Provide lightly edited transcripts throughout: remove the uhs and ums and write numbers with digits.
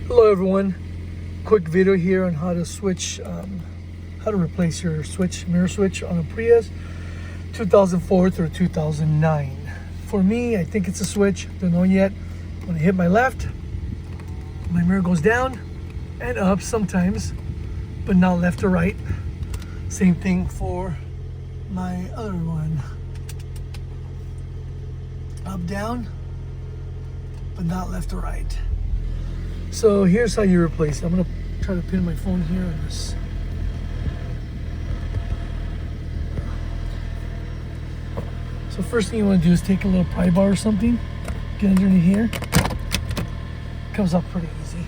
Hello everyone, quick video here on how to switch, how to replace your mirror switch on a Prius 2004 through 2009. For me, I think it's a switch, don't know yet. When I hit my left, my mirror goes down and up sometimes, but not left or right. Same thing for my other one. Up, down, but not left or right. So here's how you replace it. I'm gonna try to pin my phone here on this. So first thing you want to do is take a little pry bar or something, get underneath here. Comes up pretty easy.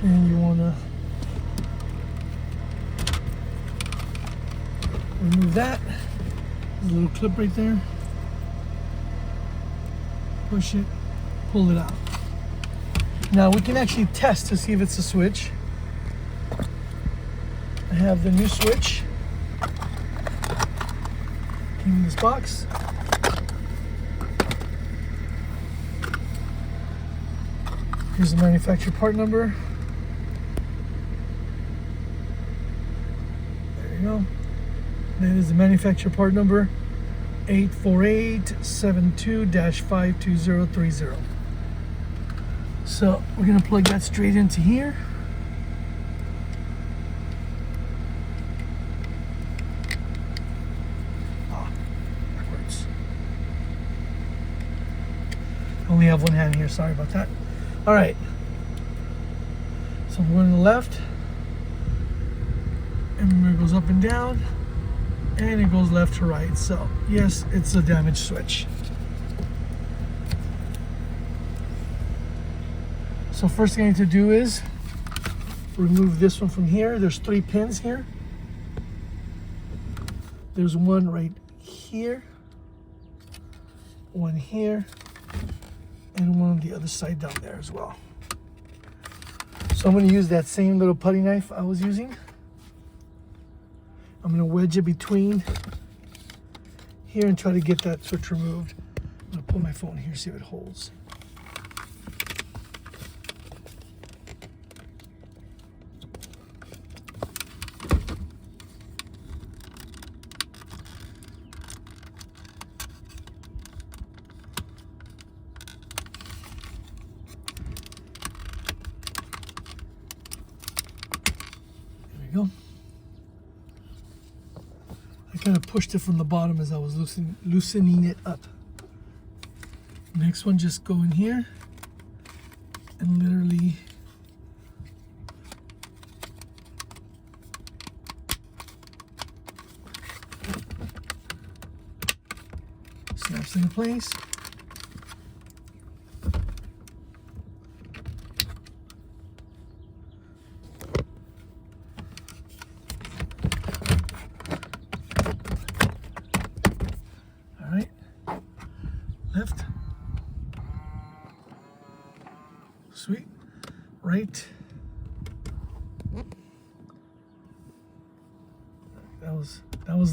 And you want to remove that. There's a little clip right there. Push it, pull it out. Now we can actually test to see if it's a switch. I have the new switch in this box. Here's the manufacturer part number. There you go. That is the manufacturer part number 84872-52030. So we're going to plug that straight into here. Backwards. I only have one hand here, sorry about that. All right. So I'm going to the left. And it goes up and down. And it goes left to right. So yes, it's a damaged switch. So first thing I need to do is remove this one from here. There's 3 pins here. There's one right here, one here, and one on the other side down there as well. So I'm going to use that same little putty knife I was using. I'm going to wedge it between here and try to get that switch removed. I'm going to pull my phone here, see if it holds. There we go. I kind of pushed it from the bottom as I was loosening it up. Next one, just go in here and literally snaps into place. Left, sweet, right, that was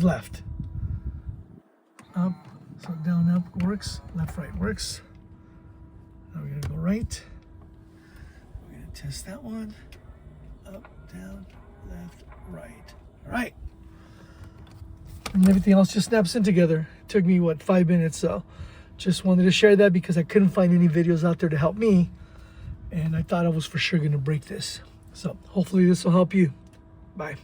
left, up, so down, up works, left, right works. Now we're gonna go right, we're gonna test that one, up, down, left, right, all right. And everything else just snaps in together. It took me, what, 5 minutes, so just wanted to share that because I couldn't find any videos out there to help me. And I thought I was for sure going to break this. So hopefully this will help you. Bye.